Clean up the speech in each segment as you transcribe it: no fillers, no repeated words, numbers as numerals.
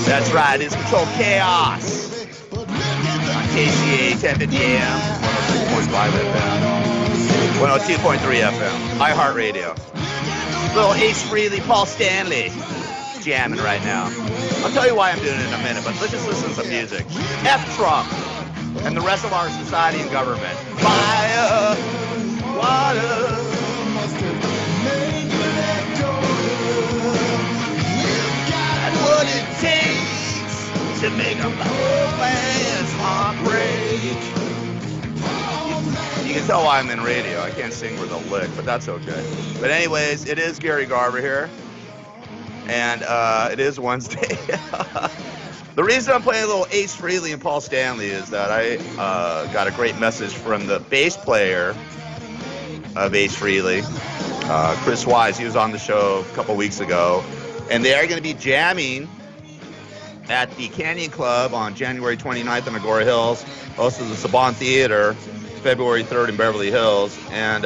That's right, it's Controlled Chaos on KCAA 1050 AM, 106.5 FM, 102.3 FM, iHeartRadio. Little Ace Frehley, Paul Stanley, jamming right now. I'll tell you why I'm doing it in a minute, but let's just listen to some music. F Trump and the rest of our society and government. Fire, water. That's what it takes to make a poor man's heart break. You can tell why I'm in radio. I can't sing with a lick, but that's okay. But anyways, it is Gary Garver here, and it is Wednesday. The reason I'm playing a little Ace Frehley and Paul Stanley is that I got a great message from the bass player of Ace Frehley, Chris Wise. He was on the show a couple weeks ago, and they are going to be jamming at the Canyon Club on January 29th in Agora Hills, also the Saban Theater, February 3rd in Beverly Hills. And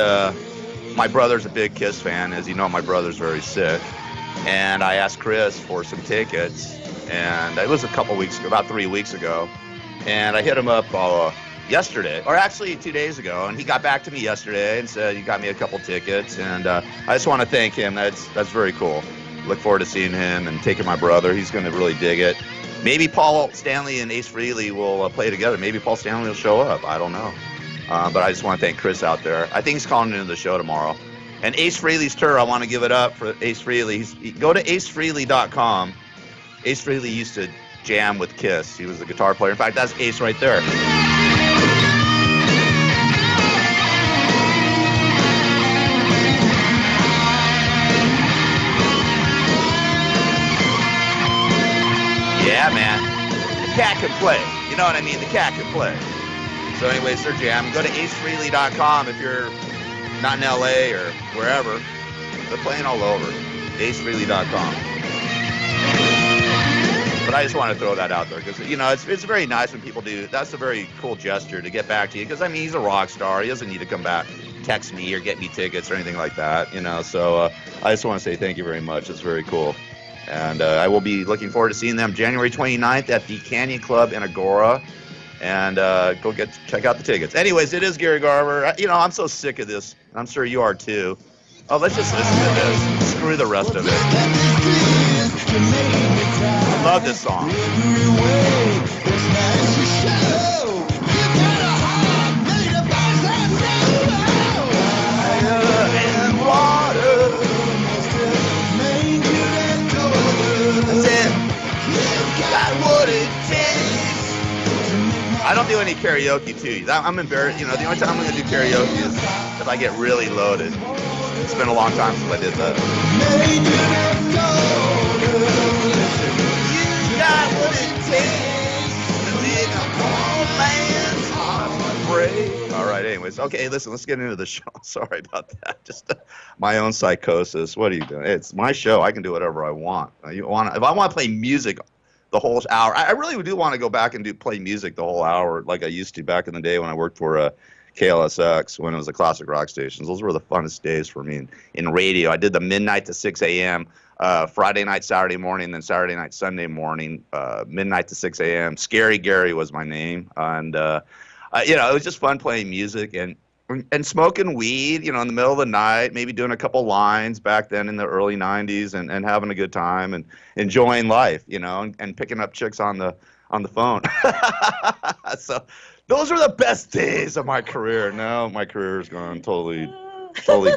my brother's a big Kiss fan. As you know, my brother's very sick. And I asked Chris for some tickets, and it was a couple weeks ago, about 3 weeks ago. And I hit him up yesterday, or actually 2 days ago, and he got back to me yesterday and said he got me a couple tickets. And I just want to thank him. That's very cool. Look forward to seeing him and taking my brother. He's going to really dig it. Maybe Paul Stanley and Ace Frehley will play together. Maybe Paul Stanley will show up. I don't know. But I just want to thank Chris out there. I think he's calling into the show tomorrow. And Ace Frehley's tour, I want to give it up for Ace Frehley. Go to acefrehley.com. Ace Frehley used to jam with Kiss. He was the guitar player. In fact, that's Ace right there. Yeah, man. The cat can play. You know what I mean? The cat can play. So anyways, they're jamming. Go to acefrehley.com if you're not in LA or wherever. They're playing all over. acefrehley.com. But I just want to throw that out there because, you know, it's very nice when people do. That's a very cool gesture to get back to you because, I mean, he's a rock star. He doesn't need to come back, text me or get me tickets or anything like that, you know. So I just want to say thank you very much. It's very cool. And I will be looking forward to seeing them January 29th at the Canyon Club in Agora. And go check out the tickets. Anyways, it is Gary Garver. You know, I'm so sick of this. I'm sure you are too. Oh, let's just listen to this. Screw the rest of it. I love this song. And water. That's it. Got what it takes. I don't do any karaoke too. I'm embarrassed. You know, the only time I'm going to do karaoke is if I get really loaded. It's been a long time since I did that. You got what it takes to make a poor man's heart break. All right, anyways. Okay, listen, let's get into the show. Sorry about that. Just my own psychosis. What are you doing? It's my show. I can do whatever I want. If I want to play music the whole hour. I really do want to go back and play music the whole hour like I used to back in the day when I worked for KLSX when it was the classic rock stations. Those were the funnest days for me in radio. I did the midnight to 6 a.m., Friday night, Saturday morning, then Saturday night, Sunday morning, midnight to 6 a.m. Scary Gary was my name. And, you know, it was just fun playing music and smoking weed, you know, in the middle of the night, maybe doing a couple lines back then in the early 90s and having a good time and enjoying life, you know, and picking up chicks on the phone. So those were the best days of my career. Now my career has gone totally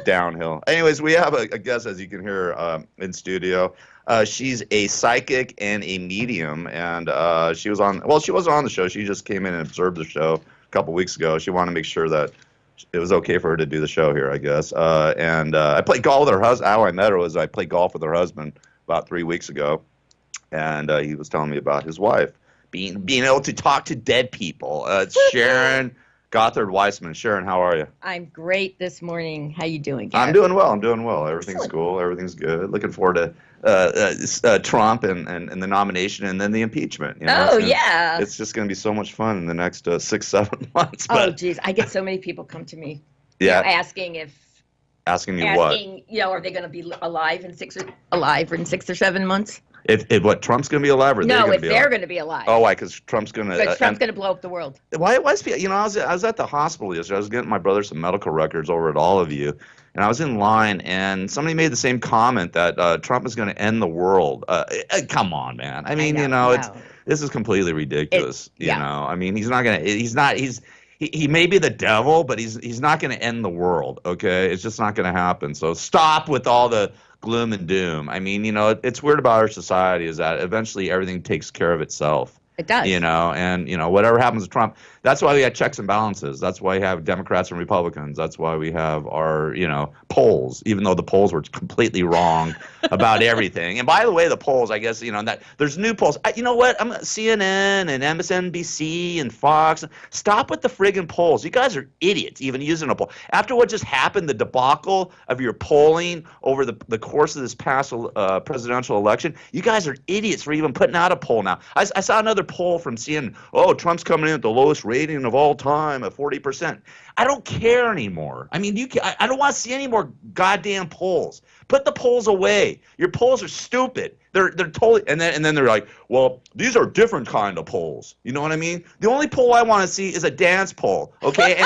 downhill. Anyways, we have a guest, as you can hear, in studio. She's a psychic and a medium, and she wasn't on the show. She just came in and observed the show a couple weeks ago. She wanted to make sure that it was okay for her to do the show here, I guess. And I played golf with her husband. How I met her was I played golf with her husband about 3 weeks ago, and he was telling me about his wife being able to talk to dead people. It's Sharon Gothard Weissman. Sharon, how are you? I'm great this morning. How you doing, Gareth? I'm doing well. Everything's Excellent. Cool. Everything's good. Looking forward to Trump and the nomination and then the impeachment. You know, yeah. It's just going to be so much fun in the next 6-7 months. But, geez. I get so many people come to me asking you what? You know, are they going to be alive in 6 or 7 months? If what Trump's going to be alive or they're No, going to if be they're alive? going to be alive. Oh, why? Because Trump's going to. Because Trump's going to blow up the world. Why was I was at the hospital yesterday. I was getting my brother some medical records over at All of You, and I was in line, and somebody made the same comment that Trump is going to end the world. Come on, man. I mean, this is completely ridiculous. You know, I mean, he's not going to. He may be the devil, but he's not going to end the world. Okay, it's just not going to happen. So stop with all the gloom and doom. I mean, it's weird about our society is that eventually everything takes care of itself. It does. And whatever happens to Trump, that's why we have checks and balances. That's why we have Democrats and Republicans. That's why we have our, polls, even though the polls were completely wrong about everything. And by the way, the polls, I guess, that there's new polls. You know what? CNN and MSNBC and Fox. Stop with the friggin' polls. You guys are idiots even using a poll. After what just happened, the debacle of your polling over the course of this past presidential election, you guys are idiots for even putting out a poll now. I saw another poll from CNN. Oh, Trump's coming in at the lowest rating of all time at 40%. I don't care anymore. I mean, I don't want to see any more goddamn polls. Put the polls away. Your polls are stupid. They're totally and then they're like, well, these are different kind of polls. You know what I mean? The only poll I want to see is a dance poll, okay?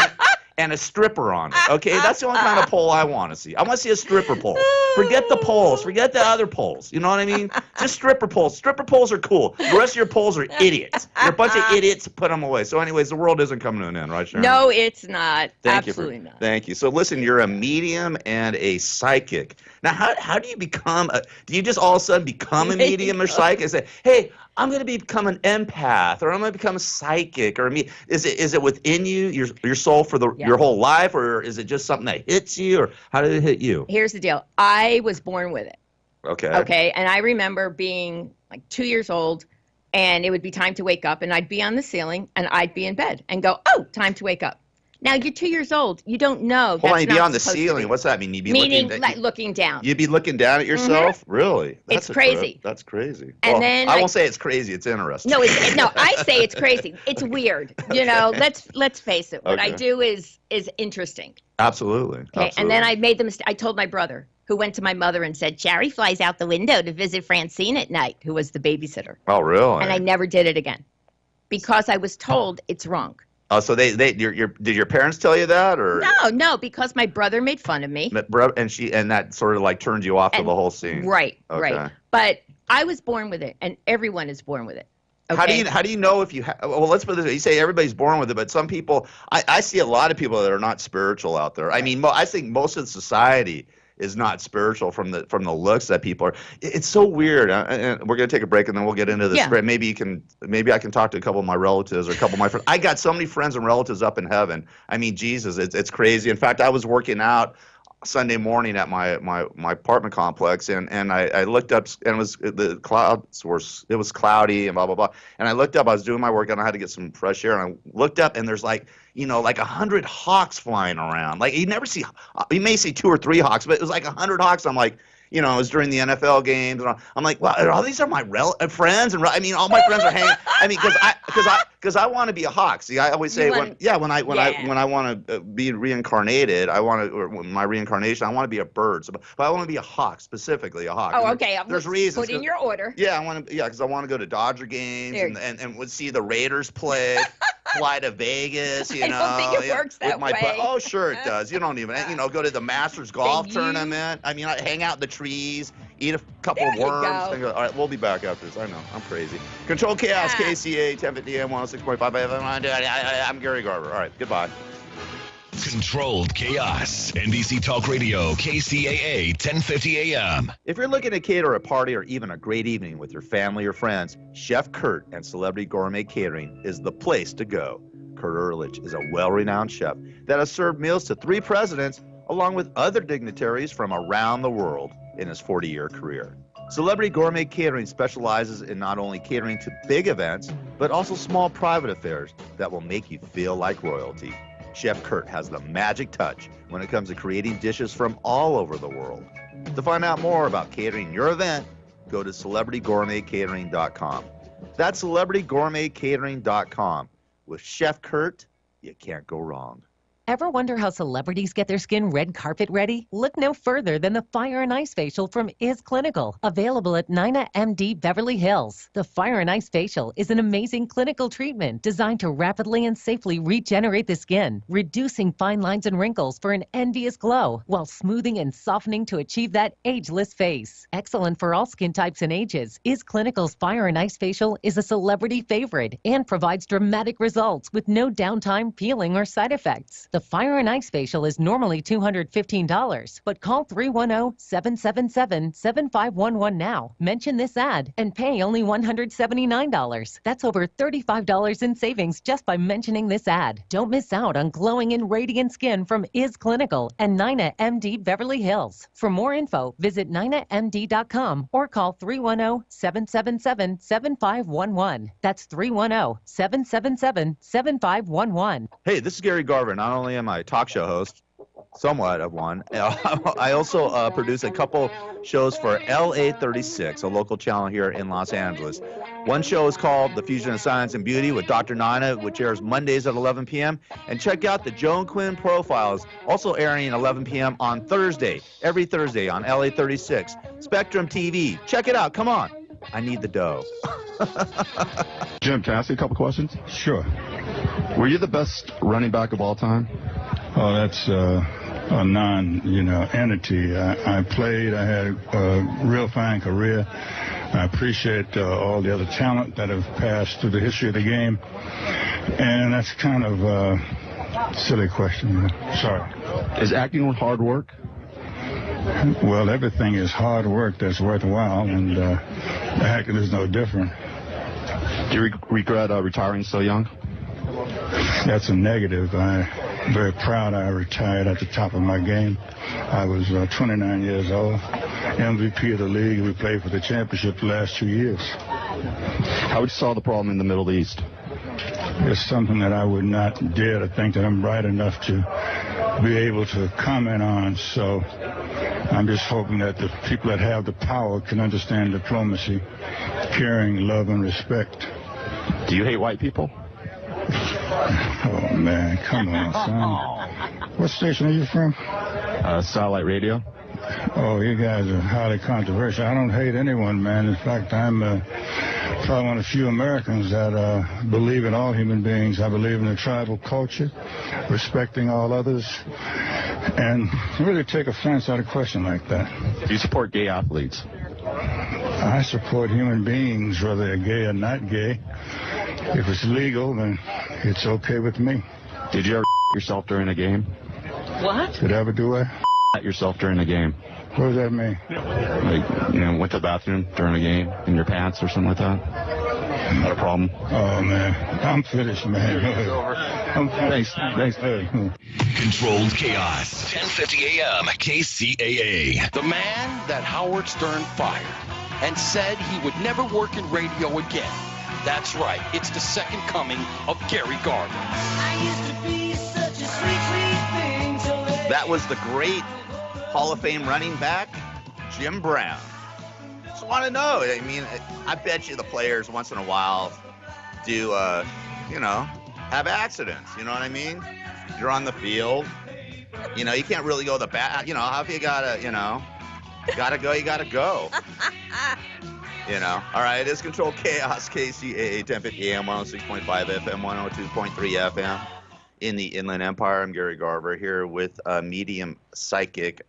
And a stripper on it, okay? That's the only kind of poll I want to see. I want to see a stripper poll. Forget the polls. Forget the other polls. You know what I mean? Just stripper polls. Stripper polls are cool. The rest of your polls are idiots. You're a bunch of idiots. Put them away. So anyways, the world isn't coming to an end, right, Sharon? No, it's not. Absolutely not. Thank you. So listen, you're a medium and a psychic. Now, how do you become do you just all of a sudden become a medium or psychic and say, hey, I'm going to become an empath, or I'm going to become a psychic, or is it within you, your soul for your whole life, or is it just something that hits you, or how did it hit you? Here's the deal. I was born with it. Okay. Okay, and I remember being like 2 years old, and it would be time to wake up, and I'd be on the ceiling, and I'd be in bed, and go, oh, time to wake up. Now, you're 2 years old. You don't know. Hold on, you'd be on the ceiling. What's that mean? You'd be looking down. You'd be looking down at yourself? Mm-hmm. Really? It's crazy. That's crazy. And then I won't say it's crazy. It's interesting. No, I say it's crazy. It's weird. Let's face it. What I do is interesting. Absolutely. Okay. Absolutely. And then I made the mistake. I told my brother, who went to my mother and said, Sherry flies out the window to visit Francine at night, who was the babysitter. Oh, really? And I never did it again because I was told it's wrong. Oh, so did your parents tell you that, or no, because my brother made fun of me, and that sort of like turned you off of the whole scene, right? Right. But I was born with it, and everyone is born with it. Okay? How do you know if you well, let's put it this way. You say everybody's born with it, but some people, I see a lot of people that are not spiritual out there. I mean, I think most of the society is not spiritual from the looks that people are. It's so weird. And we're gonna take a break and then we'll get into this. Yeah. Maybe I can talk to a couple of my relatives or a couple of my friends. I got so many friends and relatives up in heaven. I mean, Jesus, it's crazy. In fact, I was working out Sunday morning at my apartment complex, and I looked up, and it was cloudy and blah blah blah. And I looked up. I was doing my work, and I had to get some fresh air. And I looked up, and there's like 100 hawks flying around. Like you may see 2 or 3 hawks, but it was like 100 hawks. I'm like, it was during the NFL games, and I'm like, well, all these are my friends, and I mean, all my friends are hanging. I mean, because I want to be a hawk. See, I always say when I want to be reincarnated, my reincarnation, I want to be a bird. So, but I want to be a hawk, specifically a hawk. Oh, okay. There's reasons. Put in your order. Yeah, because I want to go to Dodger games and would see the Raiders play. Fly to Vegas, I don't think it works that way. Oh, sure it does. You don't even, go to the Masters golf tournament. I mean, hang out in the trees, eat a couple of worms. All right, we'll be back after this. I know, I'm crazy. Control Chaos, KCAA, 1050 AM, 106.5 FM. I'm Gary Garver. All right, goodbye. Controlled Chaos, NBC Talk Radio, KCAA, 1050 AM. If you're looking to cater a party or even a great evening with your family or friends, Chef Kurt and Celebrity Gourmet Catering is the place to go. Kurt Ehrlich is a well-renowned chef that has served meals to 3 presidents along with other dignitaries from around the world in his 40-year career. Celebrity Gourmet Catering specializes in not only catering to big events, but also small private affairs that will make you feel like royalty. Chef Kurt has the magic touch when it comes to creating dishes from all over the world. To find out more about catering your event, go to celebritygourmetcatering.com. That's celebritygourmetcatering.com. With Chef Kurt, you can't go wrong. Ever wonder how celebrities get their skin red carpet ready? Look no further than the Fire and Ice Facial from Is Clinical, available at Nina MD Beverly Hills. The Fire and Ice Facial is an amazing clinical treatment designed to rapidly and safely regenerate the skin, reducing fine lines and wrinkles for an envious glow, while smoothing and softening to achieve that ageless face. Excellent for all skin types and ages, Is Clinical's Fire and Ice Facial is a celebrity favorite and provides dramatic results with no downtime, peeling, or side effects. The Fire and Ice Facial is normally $215, but call 310-777-7511 now. Mention this ad and pay only $179. That's over $35 in savings just by mentioning this ad. Don't miss out on glowing and radiant skin from Is Clinical and Nina MD Beverly Hills. For more info, visit ninamd.com or call 310-777-7511. That's 310-777-7511. Hey, this is Gary Garver. Not only am I a talk show host, somewhat of one, I also produce a couple shows for LA 36, a local channel here in Los Angeles. One show is called The Fusion of Science and Beauty with Dr. Nina, which airs Mondays at 11 p.m. And check out the Joan Quinn Profiles, also airing at 11 p.m. on Thursday, every Thursday on LA 36. Spectrum TV. Check it out. Come on. I need the dough. Jim, can I ask you a couple questions? Sure. Were you the best running back of all time? Oh, that's a entity. I played. I had a real fine career. I appreciate all the other talent that have passed through the history of the game. And that's kind of a silly question. Sorry. Is acting hard work? Well, everything is hard work that's worthwhile, and acting is no different. Do you regret retiring so young? That's a negative. I'm very proud I retired at the top of my game. I was 29 years old, MVP of the league. We played for the championship the last 2 years. How would you solve the problem in the Middle East? It's something that I would not dare to think that I'm bright enough to be able to comment on. So I'm just hoping that the people that have the power can understand diplomacy, caring, love, and respect. Do you hate white people? Oh, man, come on, son. What station are you from? Satellite radio. Oh, you guys are highly controversial. I don't hate anyone, man. In fact, I'm probably one of the few Americans that believe in all human beings. I believe in the tribal culture, respecting all others, and really take offense at a question like that. Do you support gay athletes? I support human beings, whether they're gay or not gay. If it's legal, then it's okay with me. Did you ever yourself during a game? What? Did I ever do it? Yourself during a game? What does that mean? Like, went to the bathroom during a game in your pants or something like that? Not a problem? Oh, man. I'm finished, man. Thanks. Controlled Chaos, 1050 AM, KCAA. The man that Howard Stern fired and said he would never work in radio again. That's right. It's the second coming of Gary Garver. That was the great Hall of Fame running back, Jim Brown. Just want to know. I mean, I bet you the players once in a while do, have accidents. You know what I mean? You're on the field. You can't really go the back. How if you gotta, gotta go, you gotta go. All right, it is Controlled Chaos, KCAA, 1050 AM, 106.5 FM, 102.3 FM in the Inland Empire. I'm Gary Garver here with medium psychic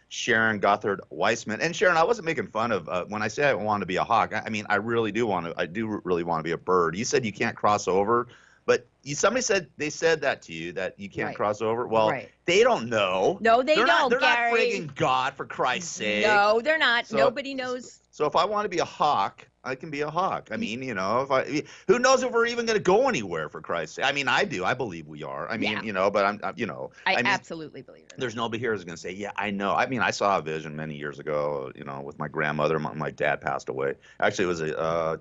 Sharon Gothard Weissman. And Sharon, I wasn't making fun of when I say I want to be a hawk. I mean, I really do want to. I do really want to be a bird. You said you can't cross over, but somebody said they said that to you that you can't cross over. Well, they don't know. No, they're not, Gary. They're not frigging God, for Christ's sake. No, they're not. So, nobody knows. So if I want to be a hawk, I can be a hawk. I mean, who knows if we're even going to go anywhere, for Christ's sake. I mean, I do. I believe we are. I mean, but I mean, absolutely believe it. There's nobody here who's going to say, yeah, I know. I mean, I saw a vision many years ago, with my grandmother. My dad passed away. Actually, it was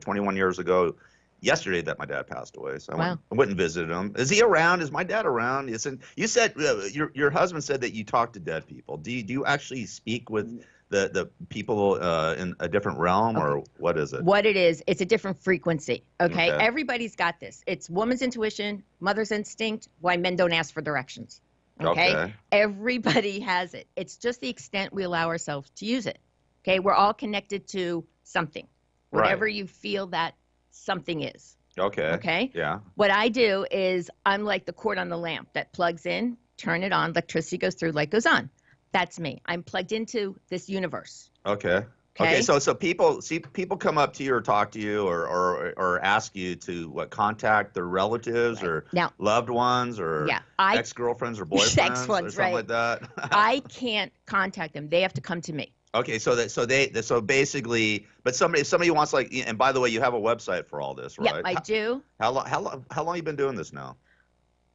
21 years ago yesterday that my dad passed away. So I went and visited him. Is he around? Is my dad around? You said your husband said that you talk to dead people. Do you actually speak with the people in a different realm, or what is it? What it is, it's a different frequency. Okay? Okay. Everybody's got this. It's woman's intuition, mother's instinct, why men don't ask for directions. Okay? Everybody has it. It's just the extent we allow ourselves to use it. Okay? We're all connected to something, whatever you feel that something is. Okay. Okay? Yeah. What I do is I'm like the cord on the lamp that plugs in, turn it on, electricity goes through, light goes on. That's me. I'm plugged into this universe. Okay. Okay. So people come up to you or talk to you or ask you to contact their relatives or Now, loved ones or ex-girlfriends or boyfriends Ex-ones, or something like that. I can't contact them. They have to come to me. Okay, so basically, but somebody wants and by the way, you have a website for all this, right? Yeah, I do. How long you been doing this now?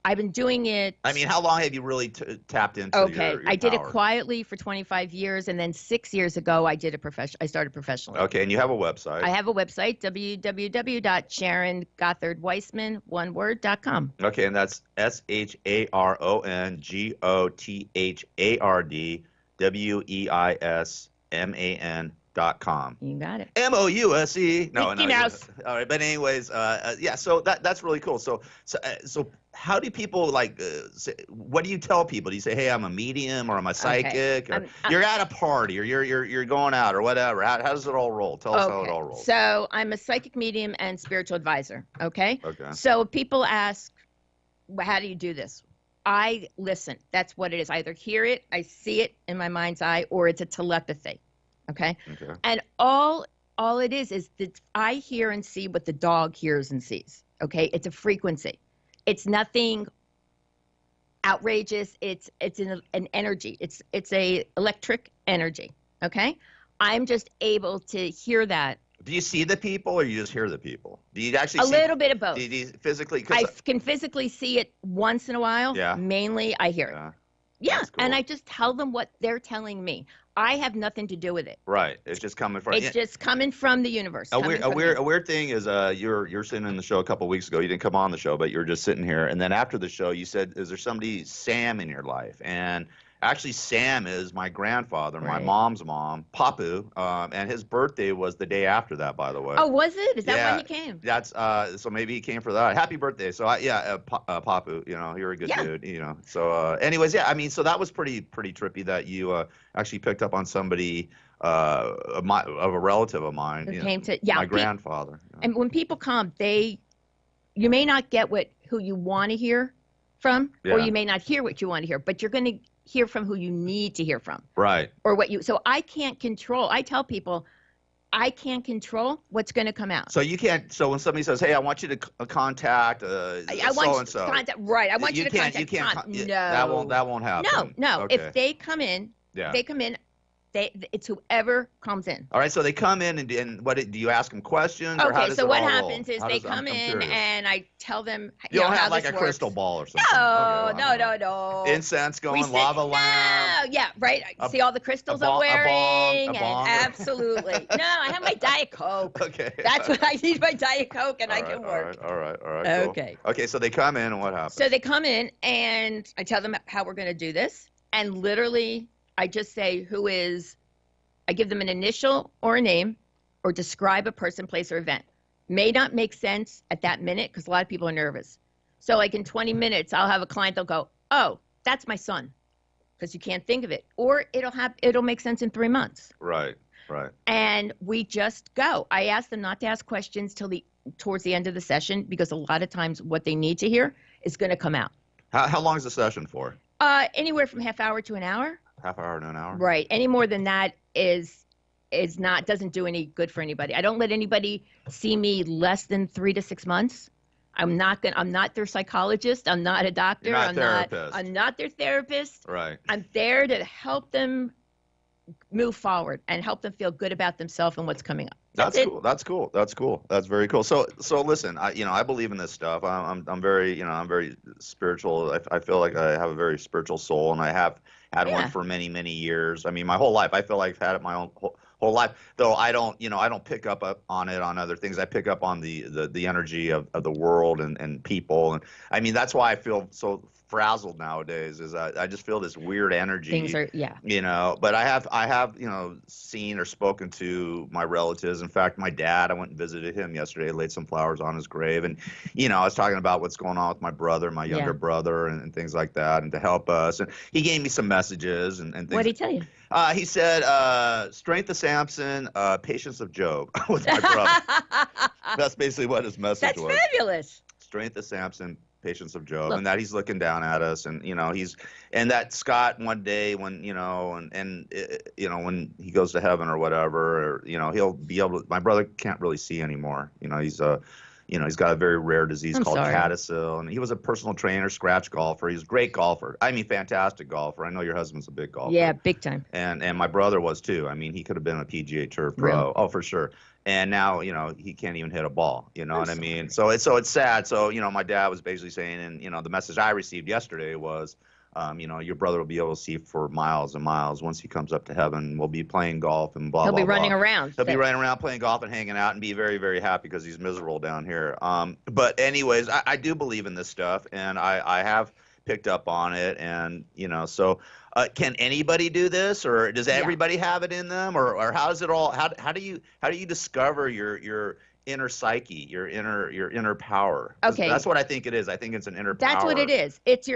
I've been doing it. I mean, how long have you really tapped into your I did it power? quietly for 25 years, and then 6 years ago, I started professionally. Okay, and you have a website. I have a website, www.SharonGothard.com. Okay, and that's SharonGothardWeisman.com. You got it. MOUSE. No, Mickey Mouse. All right, but anyways, yeah. So that's really cool. So how do people what do you tell people? Do you say, hey, I'm a medium or I'm a psychic? Or you're at a party or you're going out or whatever? How does it all roll? Tell us how it all rolls. So I'm a psychic medium and spiritual advisor. Okay. Okay. So people ask, well, how do you do this? I listen. That's what it is. I either hear it, I see it in my mind's eye, or it's a telepathy. Okay. And all it is that I hear and see what the dog hears and sees. Okay. It's a frequency. It's nothing outrageous. It's an energy. It's a electric energy. Okay. I'm just able to hear that. Do you see the people or you just hear the people? Do you actually see a little bit of both? Do you physically? I can physically see it once in a while. Yeah. Mainly, I hear it. Yeah, cool. And I just tell them what they're telling me. I have nothing to do with it. Right. It's just coming from. It's just coming from the universe. A weird thing is you're sitting in the show a couple of weeks ago. You didn't come on the show, but you were just sitting here. And then after the show, you said, "Is there somebody Sam in your life?" And actually, Sam is my grandfather, my mom's mom, Papu, and his birthday was the day after that, by the way. Oh, was it? Is that when he came? That's so maybe he came for that. Happy birthday! So Papu, you're a good dude, So anyways, I mean, so that was pretty trippy that you actually picked up on somebody of a relative of mine. Who came to my grandfather. And when people come, you may not get who you want to hear from, or you may not hear what you want to hear, but you're going to hear from who you need to hear from. Right. Or so I can't control. I tell people I can't control what's going to come out. So you can't. So when somebody says, "Hey, I want you to contact so and so," right? I want you to contact. You can't. No, that won't happen. No. Okay. If they come in, it's whoever comes in. All right. So they come in and what do you ask them questions? Okay. Or how does so it what all happens roll? is they come in and I tell them. You don't have how like this a works. crystal ball or something. No. Incense going, lava lamp. No, yeah, right. See all the crystals I'm wearing. A bong. Absolutely. No, I have my Diet Coke. Okay. That's what I need, my Diet Coke, and I can work. All right. Okay. Cool. Okay, so they come in and what happens? So they come in and I tell them how we're going to do this. And literally, I just say I give them an initial or a name or describe a person, place, or event. May not make sense at that minute because a lot of people are nervous. So like in 20 minutes, I'll have a client, they'll go, oh, that's my son, because you can't think of it. Or it'll make sense in 3 months. Right. And we just go. I ask them not to ask questions towards the end of the session because a lot of times what they need to hear is going to come out. How long is the session for? Anywhere from half hour to an hour. Half hour to an hour. Right. Any more than that doesn't do any good for anybody. I don't let anybody see me less than 3 to 6 months. I'm not their psychologist. I'm not a doctor. You're not a therapist. I'm not their therapist. Right. I'm there to help them move forward and help them feel good about themselves and what's coming up. That's cool. That's cool. That's very cool. So listen, I believe in this stuff. I'm very spiritual. I feel like I have a very spiritual soul, and I have had one for many years. I mean, my whole life. I feel like I've had it my whole whole life. Though I don't, I don't pick up on it on other things. I pick up on the energy of the world and people. And I mean, that's why I feel so frazzled nowadays. Is I just feel this weird energy. Things are, yeah. But I have seen or spoken to my relatives. In fact, my dad, I went and visited him yesterday, laid some flowers on his grave, and I was talking about what's going on with my brother, my younger brother, and things like that, and to help us. And he gave me some messages and things. What did he tell you? He said, strength of Samson, patience of Job with my brother. That's basically what his message was. That's fabulous. Strength of Samson, patience of Job, and that he's looking down at us, and and that Scott one day when when he goes to heaven or whatever, or, he'll be able to. My brother can't really see anymore. He's got a very rare disease called CADASIL, and he was a personal trainer, scratch golfer. He's a great golfer. I mean, fantastic golfer. I know your husband's a big golfer. Yeah, big time. And my brother was too. I mean, he could have been a PGA Tour pro. Really? Oh, for sure. And now, he can't even hit a ball. You know what I mean? So it's sad. So, my dad was basically saying, and the message I received yesterday was, your brother will be able to see for miles and miles once he comes up to heaven. We'll be playing golf and blah, blah, blah. He'll be running around. He'll be running around playing golf and hanging out and be very, very happy because he's miserable down here. But anyways, I do believe in this stuff, and I have picked up on it, and so can anybody do this, or does everybody have it in them, or how does it all? How do you discover your inner psyche, your inner power? Okay, that's what I think it is. I think it's an inner power. That's what it is. It's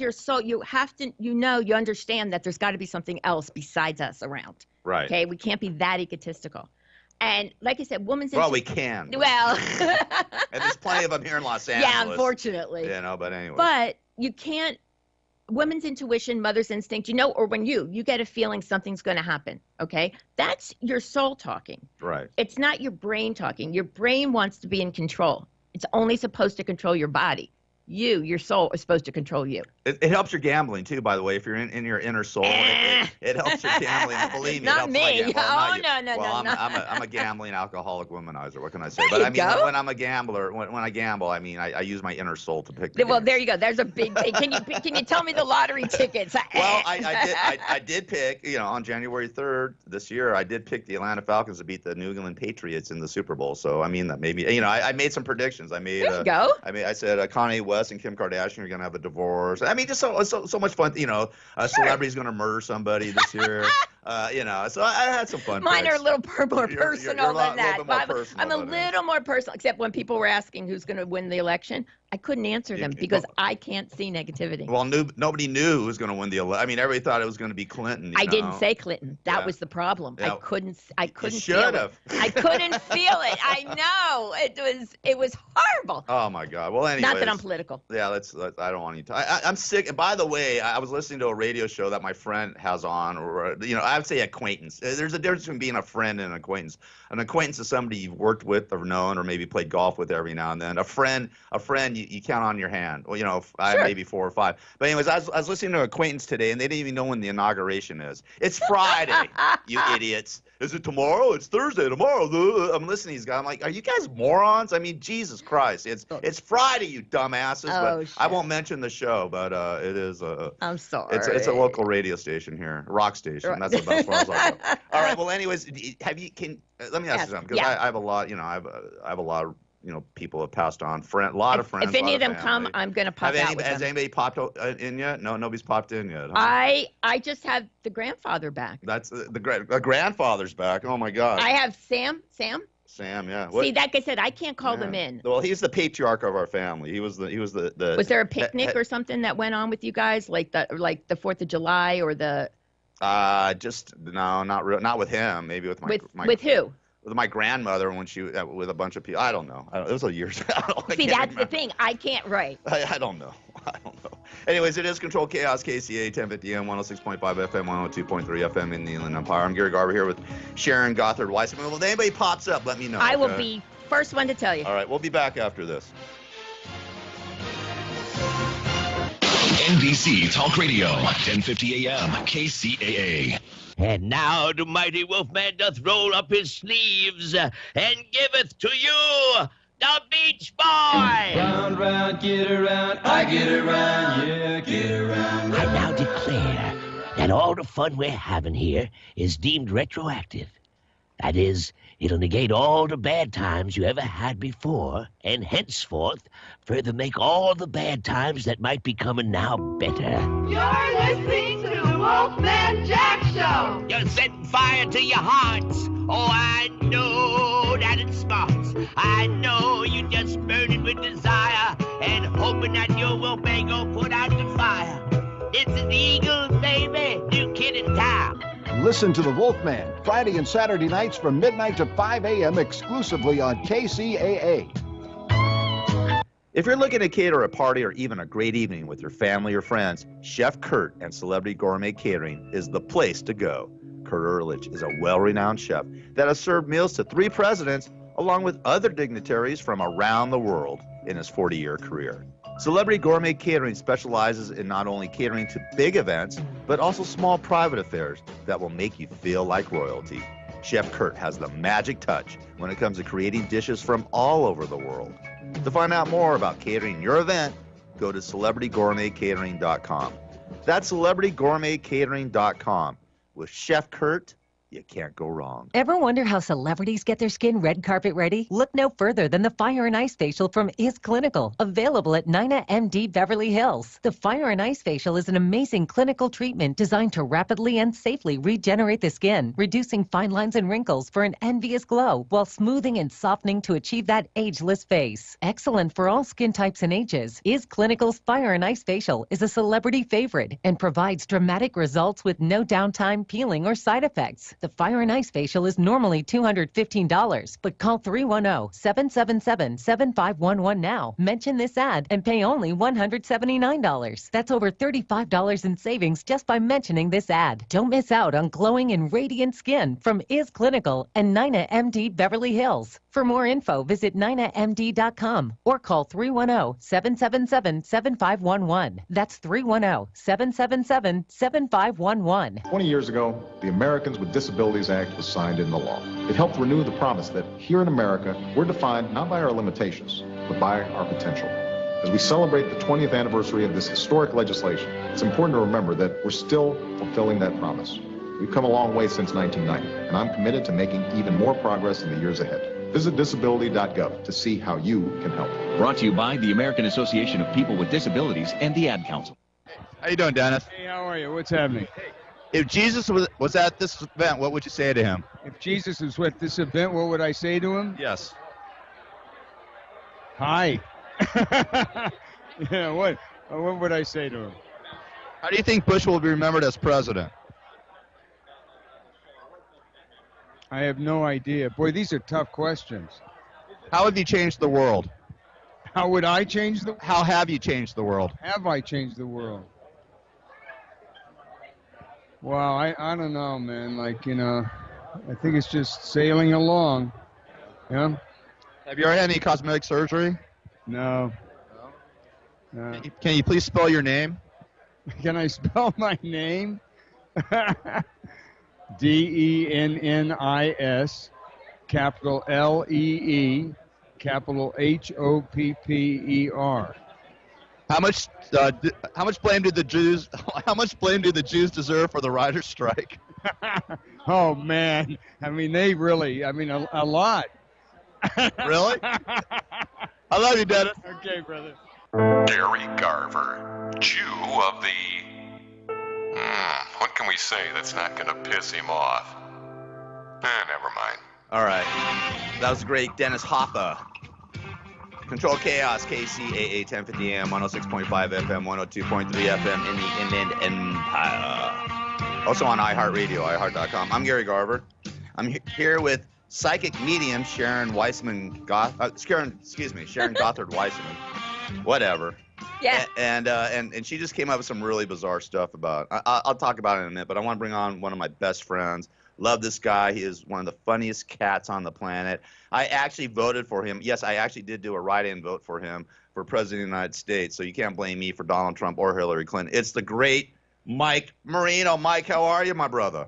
your soul. You have to, you understand that there's got to be something else besides us around. Right. Okay, we can't be that egotistical. And like I said, women's. Well, we can. Well. And there's plenty of them here in Los Angeles. Yeah, unfortunately. But anyway. But you can't. Women's intuition, mother's instinct, or when you get a feeling something's going to happen, okay? That's your soul talking. Right. It's not your brain talking. Your brain wants to be in control. It's only supposed to control your body. Your soul is supposed to control you. It helps your gambling too, by the way. If you're in your inner soul, it helps your gambling. Believe me, not me. No. I'm a gambling alcoholic womanizer. What can I say? But I mean, when I'm a gambler, when I gamble, I mean, I use my inner soul to pick. Well, there you go. There's a big thing. Can you tell me the lottery tickets? Well, I did pick. On January 3rd this year, I did pick the Atlanta Falcons to beat the New England Patriots in the Super Bowl. So I mean, that maybe I made some predictions. I made. There you go. I said Kanye West and Kim Kardashian are going to have a divorce. I mean, just so much fun. A celebrity's going to murder somebody this year. So I had some fun. Mine are a little more personal than that. I'm a little more personal, except when people were asking who's going to win the election, I couldn't answer them because I can't see negativity. Well, nobody knew who was going to win the election. I mean, everybody thought it was going to be Clinton. I didn't say Clinton. That was the problem. Yeah. I couldn't should have. I couldn't feel it. I know. It was horrible. Oh my God. Well, anyway. Not that I'm political. Yeah, I don't want you to. I'm sick. And by the way, I was listening to a radio show that my friend has on, or I would say acquaintance. There's a difference between being a friend and an acquaintance. An acquaintance is somebody you've worked with or known or maybe played golf with every now and then. A friend, you count on your hand. Well, I maybe 4 or 5. But anyways, I was listening to an acquaintance today, and they didn't even know when the inauguration is. It's Friday, you idiots. Is it tomorrow? It's Thursday tomorrow. I'm listening to these guys. I'm like, are you guys morons? I mean, Jesus Christ. It's Friday, you dumbasses. But I won't mention the show, but it is. I'm sorry. It's a local radio station here, rock station. That's about as far as I'll go. All right. Well, anyways, let me ask you something, because I have a lot. I have a lot of people have passed on. A lot of friends. If any of them come, I'm going to pop out with them. Has anybody popped in yet? No, nobody's popped in yet. Huh? I just have the grandfather back. That's the grandfather's back. Oh my God. I have Sam, yeah. See, like I said, I can't call them in. Well, he's the patriarch of our family. He was the. Was there a picnic or something that went on with you guys, like the 4th of July or the? Not with him. Maybe with with who? With my grandmother when she with a bunch of people. I don't know. It was years ago. See, that's the thing. I can't write. I don't know. Anyways, it is Controlled Chaos, KCAA 1050 M, 106.5 FM, 102.3 FM in the Inland Empire. I'm Gary Garver here with Sharon Gothard Weiss. Well, if anybody pops up, let me know. I will be first one to tell you. All right, we'll be back after this. NBC Talk Radio, 1050 AM, KCAA. And now the mighty Wolfman doth roll up his sleeves and giveth to you the Beach Boy. Round, round, get around, I get around, yeah, get around. I now declare that all the fun we're having here is deemed retroactive. That is, it'll negate all the bad times you ever had before, and henceforth further make all the bad times that might be coming now better. You're listening to the Wolfman Jack Show. You're setting fire to your hearts. Oh, I know that it smarts. I know you're just burning with desire and hoping that your Wolfman gonna put out the fire. It's an eagle, baby, new kid in town. Listen to the Wolfman Friday and Saturday nights from midnight to 5 a.m. exclusively on KCAA. If you're looking to cater a party or even a great evening with your family or friends, Chef Kurt and Celebrity Gourmet Catering is the place to go. Kurt Ehrlich is a well-renowned chef that has served meals to 3 presidents along with other dignitaries from around the world in his 40-year career. Celebrity Gourmet Catering specializes in not only catering to big events, but also small private affairs that will make you feel like royalty. Chef Kurt has the magic touch when it comes to creating dishes from all over the world. To find out more about catering your event, go to celebritygourmetcatering.com. That's celebritygourmetcatering.com. With Chef Kurt, you can't go wrong. Ever wonder how celebrities get their skin red carpet ready? Look no further than the Fire and Ice Facial from Is Clinical, available at Nina MD Beverly Hills. The Fire and Ice Facial is an amazing clinical treatment designed to rapidly and safely regenerate the skin, reducing fine lines and wrinkles for an envious glow, while smoothing and softening to achieve that ageless face. Excellent for all skin types and ages, Is Clinical's Fire and Ice Facial is a celebrity favorite and provides dramatic results with no downtime, peeling, or side effects. The Fire and Ice Facial is normally $215, but call 310-777-7511 now. Mention this ad and pay only $179. That's over $35 in savings just by mentioning this ad. Don't miss out on glowing and radiant skin from Is Clinical and Nina MD Beverly Hills. For more info, visit ninamd.com or call 310-777-7511. That's 310-777-7511. 20 years ago, the Americans with Disabilities Act was signed into law. It helped renew the promise that here in America, we're defined not by our limitations, but by our potential. As we celebrate the 20th anniversary of this historic legislation, it's important to remember that we're still fulfilling that promise. We've come a long way since 1990, and I'm committed to making even more progress in the years ahead. Visit disability.gov to see how you can help. Brought to you by the American Association of People with Disabilities and the Ad Council. How you doing, Dennis? Hey, how are you? What's happening? If Jesus was at this event, what would you say to him? If Jesus was at this event, what would I say to him? Yes. Hi. Yeah, what would I say to him? How do you think Bush will be remembered as president? I have no idea. Boy, these are tough questions. How have you changed the world? How would I change the world? How have you changed the world? Have I changed the world? Well, I don't know, man. Like, you know, I think it's just sailing along. Yeah? Have you ever had any cosmetic surgery? No. No. Can you please spell your name? Can I spell my name? D-E-N-N-I-S, capital L-E-E, capital H-O-P-P-E-R. How much blame do the Jews deserve for the writers' strike? Oh man, I mean they really, a lot. Really? I love you, Dennis. Okay, brother. Gary Garver, Jew of the... what can we say that's not going to piss him off? Never mind. All right. That was great. Dennis Hoffa. Control Chaos, KCAA 1050 AM, 106.5 FM, 102.3 FM in the Inland Empire. Also on iHeartRadio, iHeart.com. I'm Gary Garver. I'm here with psychic medium Sharon Gothard Weissman. Whatever. Yeah. And she just came up with some really bizarre stuff about. I'll talk about it in a minute, but I want to bring on one of my best friends. Love this guy. He is one of the funniest cats on the planet. I actually voted for him. Yes, I actually did do a write-in vote for him for President of the United States, so you can't blame me for Donald Trump or Hillary Clinton. It's the great Mike Marino. Mike, how are you, my brother?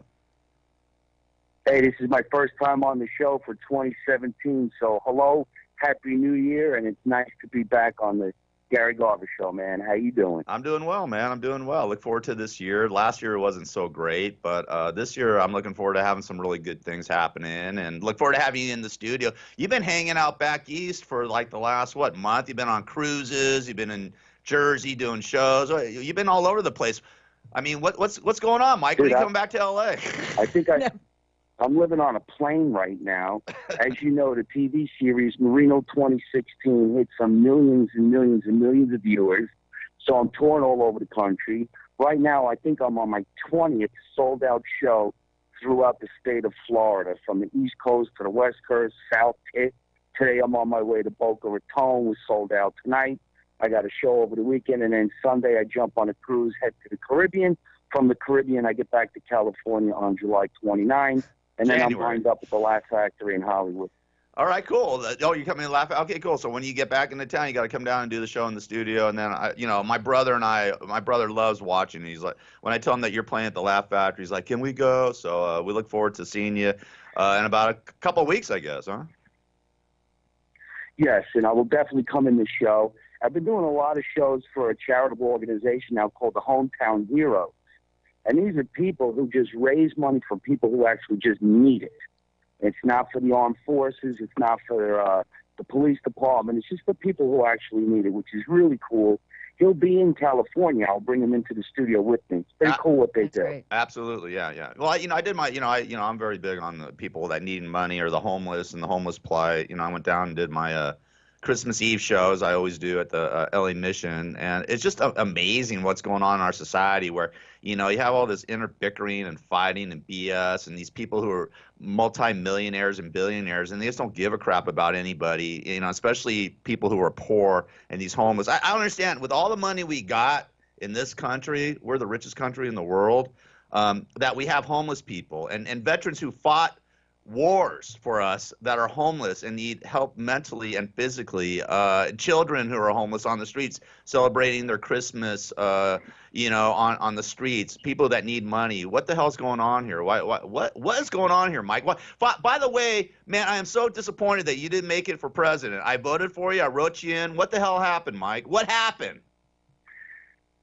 Hey, this is my first time on the show for 2017, so hello, Happy New Year, and it's nice to be back on the Gary Garver Show, man. How you doing? I'm doing well, man. I'm doing well. Look forward to this year. Last year wasn't so great, but this year I'm looking forward to having some really good things happening, and look forward to having you in the studio. You've been hanging out back east for like the last month? You've been on cruises. You've been in Jersey doing shows. You've been all over the place. I mean, what's going on, Mike? When are you coming back to LA? I think I'm living on a plane right now. As you know, the TV series Marino 2016 hit some millions and millions and millions of viewers. So I'm touring all over the country. Right now, I think I'm on my 20th sold-out show throughout the state of Florida, from the East Coast to the West Coast, South Tip. Today, I'm on my way to Boca Raton. We're sold out tonight. I got a show over the weekend, and then Sunday I jump on a cruise, head to the Caribbean. From the Caribbean, I get back to California on July 29. And then I'm lined up at the Laugh Factory in Hollywood. All right, cool. Oh, you're coming to Laugh? Okay, cool. So when you get back into town, you got to come down and do the show in the studio. And then, my brother loves watching. He's like, when I tell him that you're playing at the Laugh Factory, he's like, can we go? So we look forward to seeing you in about a couple of weeks, I guess, huh? Yes, and I will definitely come in the show. I've been doing a lot of shows for a charitable organization now called the Hometown Heroes. And these are people who just raise money for people who actually just need it. It's not for the armed forces. It's not for the police department. It's just for people who actually need it, which is really cool. He'll be in California. I'll bring him into the studio with me. It's pretty cool what they do. Great. Absolutely, yeah. Well, I did I'm very big on the people that need money or the homeless and the homeless plight. I went down and did my Christmas Eve shows. I always do at the LA Mission, and it's just amazing what's going on in our society where you have all this inner bickering and fighting and BS, and these people who are multi-millionaires and billionaires, and they just don't give a crap about anybody, especially people who are poor and these homeless. I don't understand, with all the money we got in this country, we're the richest country in the world, that we have homeless people and veterans who fought wars for us that are homeless and need help mentally and physically, children who are homeless on the streets celebrating their Christmas, on the streets, people that need money. What the hell's going on here? What is going on here, Mike? By the way, man, I am so disappointed that you didn't make it for president. I voted for you. I wrote you in. What the hell happened, Mike? What happened?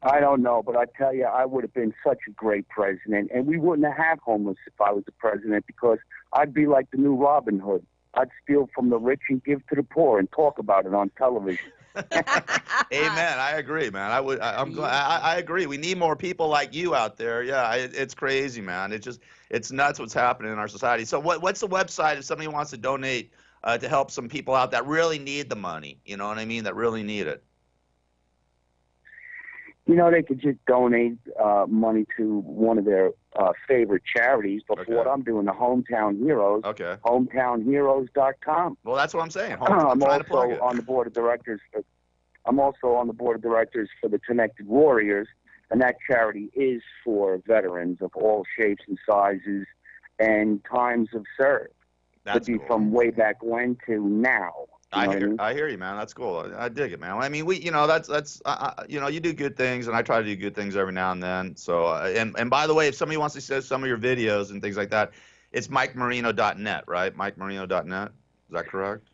I don't know, but I tell you, I would have been such a great president, and we wouldn't have homeless if I was the president, because I'd be like the new Robin Hood. I'd steal from the rich and give to the poor and talk about it on television. Amen. I agree, man. I'm glad. I agree. We need more people like you out there. Yeah, it's crazy, man. It's nuts what's happening in our society. So what's the website if somebody wants to donate to help some people out that really need the money? You know what I mean? That really need it. They could just donate money to one of their favorite charities. But for what I'm doing, the Hometown Heroes, hometownheroes.com. Well, that's what I'm saying. I'm also on the board of directors. I'm also on the board of directors for the Connected Warriors, and that charity is for veterans of all shapes and sizes and times of service. That's could be cool. From way back when to now. I hear you, man. That's cool. I dig it, man. I mean, that's you do good things, and I try to do good things every now and then. So, and by the way, if somebody wants to see some of your videos and things like that, it's MikeMarino.net, right? MikeMarino.net. Is that correct?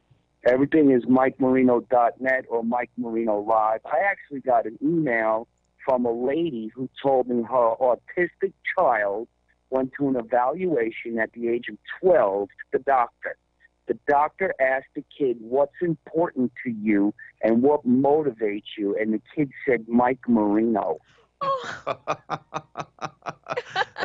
Everything is MikeMarino.net or Mike Marino Live. I actually got an email from a lady who told me her autistic child went to an evaluation at the age of 12 to the doctor. The doctor asked the kid, what's important to you and what motivates you? And the kid said, Mike Marino.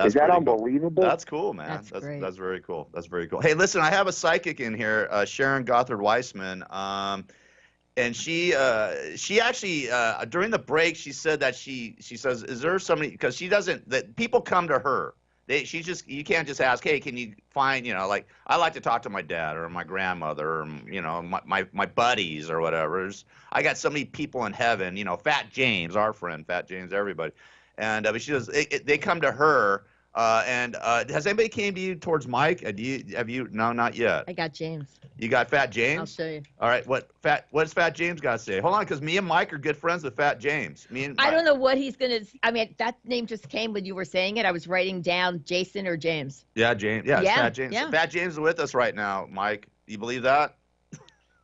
Is that unbelievable? Cool. That's cool, man. That's very cool. That's very cool. Hey, listen, I have a psychic in here, Sharon Gothard-Weissman. And she actually, during the break, she said that she says, is there somebody, because she doesn't, that people come to her. You can't just ask, hey, can you find, like I like to talk to my dad or my grandmother or, my buddies or whatever. I got so many people in heaven, Fat James, our friend, Fat James, everybody. And but she says, they come to her. And has anybody came to you towards Mike? No, not yet. I got James. You got Fat James? I'll show you. All right. What does Fat James got to say? Hold on, because me and Mike are good friends with Fat James. I don't know what he's going to, that name just came when you were saying it. I was writing down Jason or James. Yeah, James. Yeah, it's Fat James. Yeah. Fat James is with us right now, Mike. You believe that?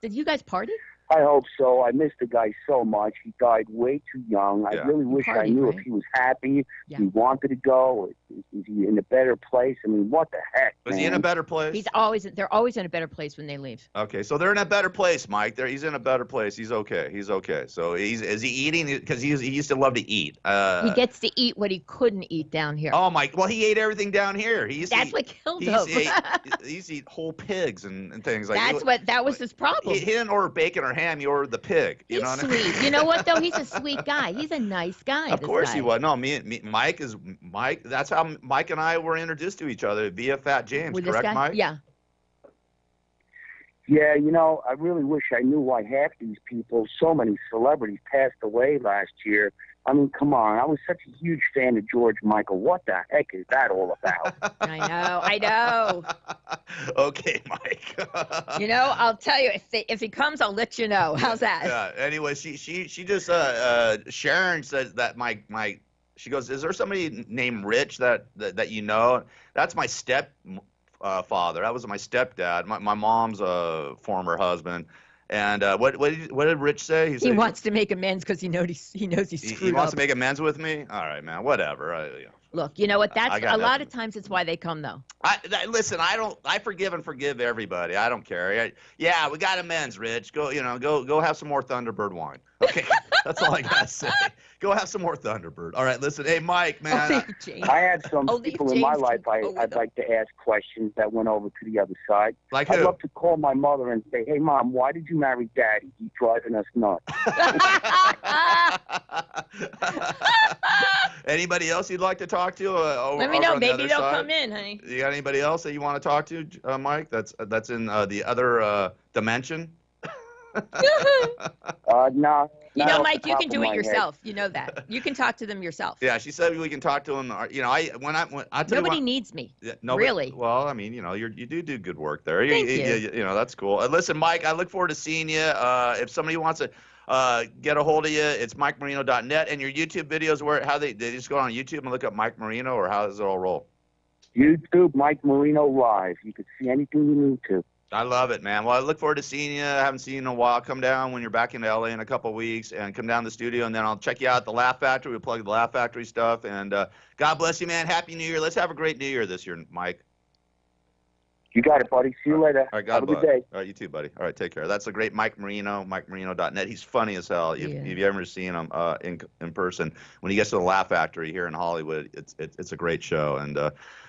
Did you guys party? I hope so. I miss the guy so much. He died way too young. I really wish I knew if he was happy, if he wanted to go, is he in a better place? I mean, what the heck, Was he in a better place? They're always in a better place when they leave. Okay, so they're in a better place, Mike. He's in a better place. He's okay. He's okay. So is he eating? Because he used to love to eat. He gets to eat what he couldn't eat down here. Oh my! Well, he ate everything down here. That's what killed him. He used to eat whole pigs and things like. That was his problem. He didn't order bacon or ham. He ordered the pig. You He's know what sweet. I mean? You know what though? He's a sweet guy. He's a nice guy. Of course he was. No, Mike. That's how Mike and I were introduced to each other via Fat James. With correct, this guy? Mike? Yeah. Yeah, I really wish I knew why half these people, so many celebrities, passed away last year. I mean, come on. I was such a huge fan of George Michael. What the heck is that all about? I know. Okay, Mike. I'll tell you, if he comes, I'll let you know. How's that? Yeah. Anyway, she just Sharon says that my she goes, is there somebody named Rich that you know? That's my father. That was my stepdad. My mom's former husband. And what did Rich say? He wants to make amends because he knows he's screwed He wants up. to make amends with me. All right, man. Whatever. Look, you know what? That's I got a lot nothing. of times it's why they come though. Listen, I forgive and forgive everybody. I don't care. Yeah, we got amends, Rich. Go have some more Thunderbird wine. Okay, that's all I gotta say. Go have some more Thunderbird. All right, listen. Hey, Mike, man. I had some people in my life I'd like to ask questions that went over to the other side. Like I'd who? love to call my mother and say, hey, Mom, why did you marry Daddy? He's driving us nuts. Anybody else you'd like to talk to? Let me know. Maybe they'll come in, honey. You got anybody else that you want to talk to, Mike? That's in the other dimension. No. Mike, you can do it yourself. You know that. You can talk to them yourself. Yeah, she said we can talk to them. Nobody needs me. Yeah, really. Well, I mean, you do good work there. Thank you. That's cool. Listen, Mike, I look forward to seeing you. If somebody wants to get a hold of you, it's MikeMarino.net. And your YouTube videos, they just go on YouTube and look up Mike Marino, or how does it all roll? YouTube, Mike Marino Live. You can see anything you need to. I love it, man. Well, I look forward to seeing you. I haven't seen you in a while. Come down when you're back in LA in a couple of weeks, and come down to the studio, and then I'll check you out at the Laugh Factory. We'll plug the Laugh Factory stuff. And God bless you, man. Happy New Year. Let's have a great New Year this year, Mike. You got it, buddy. See you later. All right, God Have a bless. good day. All right, you too, buddy. All right, take care. That's the great Mike Marino, MikeMarino.net. He's funny as hell. If you've ever seen him in person, when he gets to the Laugh Factory here in Hollywood, it's a great show. And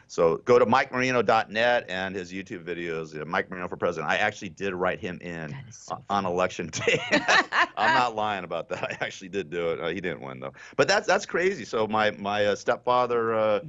so go to MikeMarino.net and his YouTube videos. Mike Marino for president. I actually did write him in on election day. I'm not lying about that. I actually did do it. He didn't win though. But that's crazy. So my stepfather,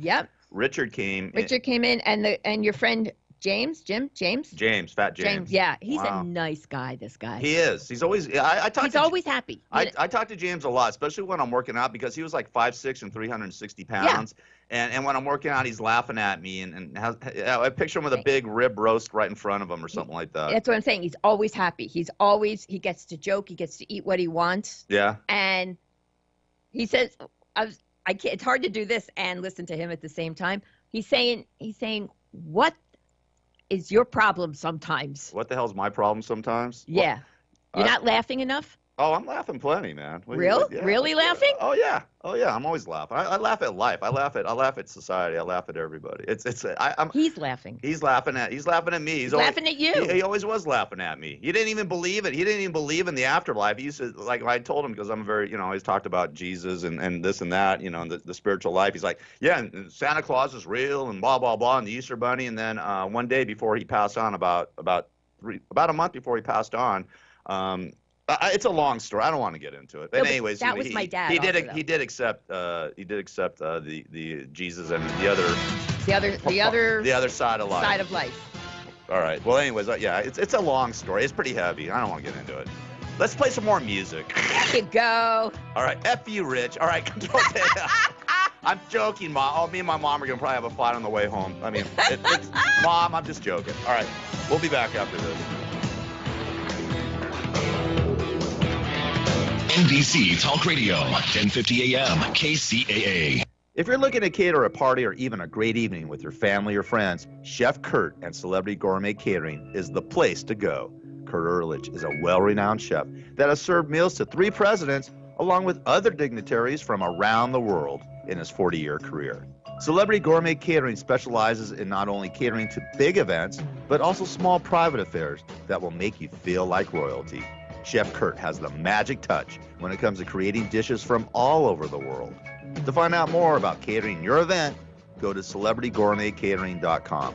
Richard came in, and your friend. James, Fat James. Yeah, he's a nice guy. This guy. He is. He's always. He's always happy. I talk to James a lot, especially when I'm working out, because he was like 5'6" and 360 pounds. Yeah. And when I'm working out, he's laughing at me, and I picture him with a big rib roast right in front of him or something like that. That's what I'm saying. He's always happy. He gets to joke. He gets to eat what he wants. Yeah. And he says, it's hard to do this and listen to him at the same time. He's saying, what is your problem sometimes? What the hell's my problem sometimes? Yeah. You're not laughing enough? Oh, I'm laughing plenty, man. Really laughing? Oh yeah. I'm always laughing. I laugh at life. I laugh at society. I laugh at everybody. He's laughing. He's laughing at me. He's laughing at you. He always was laughing at me. He didn't even believe it. He didn't even believe in the afterlife. He used to, like, I told him, because I'm very, always talked about Jesus and this and that, and the spiritual life. He's like, yeah, and Santa Claus is real and blah blah blah, and the Easter Bunny. And then one day before he passed on, about a month before he passed on. It's a long story. I don't want to get into it. But anyways, that was my dad. He did accept the Jesus and the other side of life. Side of life. All right. Well, anyways, it's a long story. It's pretty heavy. I don't want to get into it. Let's play some more music. There you go. All right. F you, Rich. All right. I'm joking, Mom. Oh, me and my mom are going to probably have a fight on the way home. I mean, Mom, I'm just joking. All right. We'll be back after this. NBC Talk Radio, 1050 AM, KCAA. If you're looking to cater a party or even a great evening with your family or friends, Chef Kurt and Celebrity Gourmet Catering is the place to go. Kurt Ehrlich is a well-renowned chef that has served meals to 3 presidents along with other dignitaries from around the world in his 40-year career. Celebrity Gourmet Catering specializes in not only catering to big events, but also small private affairs that will make you feel like royalty. Chef Kurt has the magic touch when it comes to creating dishes from all over the world. To find out more about catering your event, go to celebritygourmetcatering.com.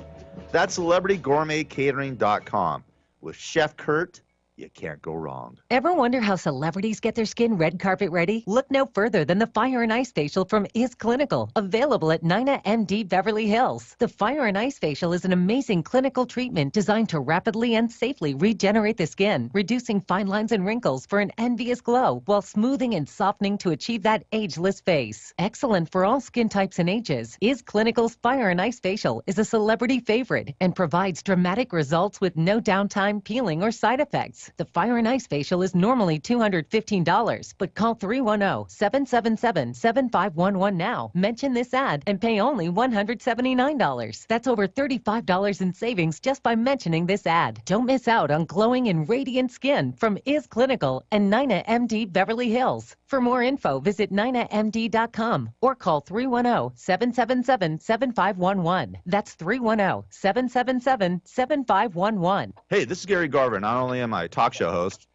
That's celebritygourmetcatering.com. With Chef Kurt, you can't go wrong. Ever wonder how celebrities get their skin red carpet ready? Look no further than the Fire and Ice Facial from Is Clinical, available at Nina MD Beverly Hills. The Fire and Ice Facial is an amazing clinical treatment designed to rapidly and safely regenerate the skin, reducing fine lines and wrinkles for an envious glow while smoothing and softening to achieve that ageless face. Excellent for all skin types and ages, Is Clinical's Fire and Ice Facial is a celebrity favorite and provides dramatic results with no downtime, peeling, or side effects. The Fire and Ice Facial is normally $215, but call 310-777-7511 now. Mention this ad and pay only $179. That's over $35 in savings just by mentioning this ad. Don't miss out on glowing and radiant skin from Is Clinical and Nina MD Beverly Hills. For more info, visit ninamd.com or call 310-777-7511. That's 310-777-7511. Hey, this is Gary Garver. Not only am I a talk show host,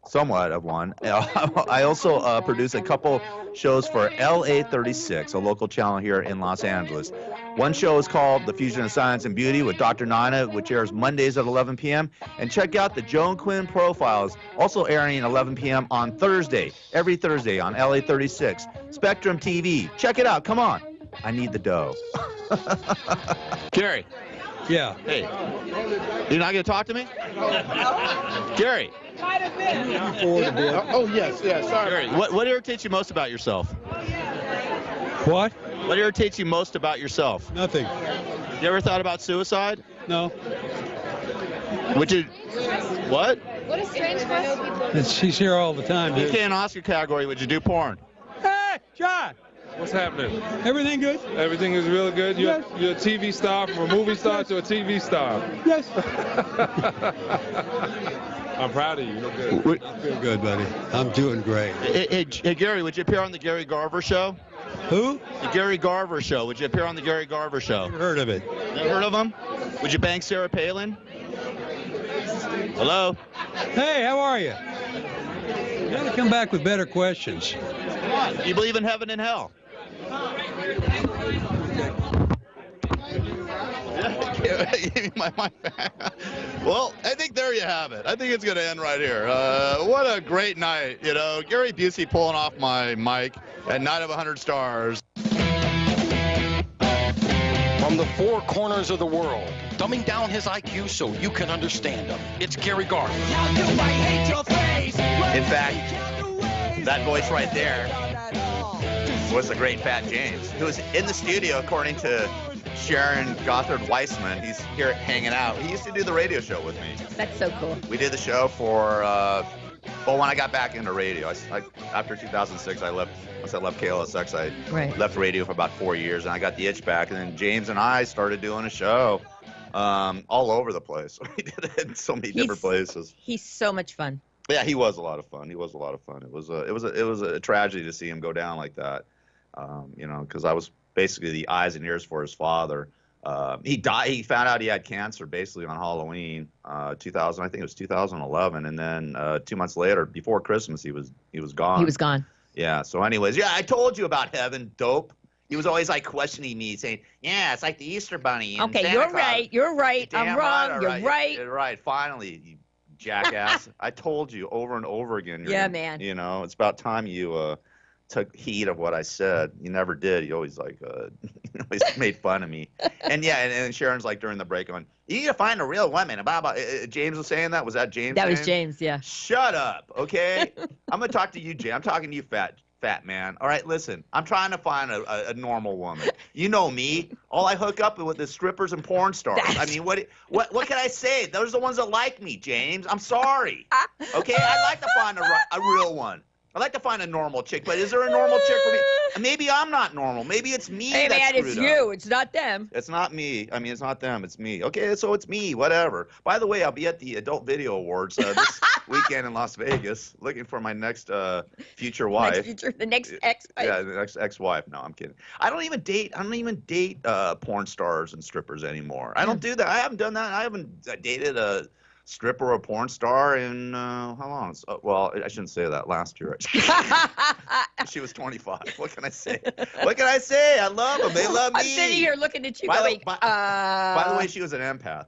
somewhat of one, I also produce a couple shows for LA 36, a local channel here in Los Angeles. One show is called The Fusion of Science and Beauty with Dr. Nina, which airs Mondays at 11 p.m. And check out the Joan Quinn Profiles, also airing at 11 p.m. on Thursday, every Thursday on LA 36. Spectrum TV. Check it out. Come on. I need the dough. Gary. Yeah. Hey. You're not going to talk to me? Gary. Oh, yes, sorry. Gary, what irritates you most about yourself? What? What irritates you most about yourself? Nothing. You ever thought about suicide? No. Would you? What? What a strange question. She's here all the time, You dude. can't Oscar category. Would you do porn? Hey, John. What's happening? Everything good? Everything is real good. You're, Yes. you're a TV star, from a movie star to a TV star. Yes. I'm proud of you. You look good. I feel good, buddy. I'm doing great. Hey, Gary, would you appear on the Gary Garver Show? Who? The Gary Garver Show. Would you appear on the Gary Garver Show? Never heard of it. Never heard of him? Would you bang Sarah Palin? Hello? Hey, how are you? You got to come back with better questions. Come on. You believe in heaven and hell? Well, I think there you have it. I think it's going to end right here. What a great night. You know, Gary Busey pulling off my mic at 9 of 100 stars. From the four corners of the world, dumbing down his IQ so you can understand him. It's Gary Garver. In fact, that voice right there was the great Fat James, who was in the studio, according to Sharon Gothard Weissman. He's here hanging out. He used to do the radio show with me. That's so cool. We did the show for, well, when I got back into radio. After 2006, once I left KLSX, I left radio for about 4 years, and I got the itch back. And then James and I started doing a show all over the place. We did it in so many different places. He's so much fun. Yeah, he was a lot of fun. It was a tragedy to see him go down like that. You know, because I was basically the eyes and ears for his father. He died. He found out he had cancer basically on Halloween, 2000. I think it was 2011, and then 2 months later, before Christmas, he was gone. He was gone. Yeah. So, anyways, yeah, I told you about heaven, dope. He was always like questioning me, saying, "Yeah, it's like the Easter Bunny." And Okay, Santa you're Claus." right. You're right. I'm Damn wrong. all You're right. You're right. Finally, you jackass. I told you over and over again. Yeah, man. You know, it's about time you took heed of what I said. You never did. You always like always made fun of me. And yeah, and Sharon's like during the break going, "You need to find a real woman." And blah, blah. James was saying that. Was that James? That was James. Yeah. Shut up, okay? I'm gonna talk to you, James. I'm talking to you, fat man. All right, listen. I'm trying to find a normal woman. You know me. All I hook up with is strippers and porn stars. I mean, what can I say? Those are the ones that like me, James. I'm sorry. Okay, I'd like to find a real one. I'd like to find a normal chick, but is there a normal chick for me? Maybe I'm not normal. Maybe it's me Hey, that's man, it's screwed you. up. It's not them. It's not me. I mean, it's not them. It's me. Okay, so it's me. Whatever. By the way, I'll be at the Adult Video Awards this weekend in Las Vegas, looking for my next future wife. The next ex-wife. Yeah, the next ex-wife. No, I'm kidding. I don't even date porn stars and strippers anymore. I don't do that. I haven't done that. I haven't dated a stripper or a porn star in how long? Well, I shouldn't say that. Last year, she was 25. What can I say? What can I say? I love them. They love me. I'm sitting here looking at you by going, by the way, she was an empath.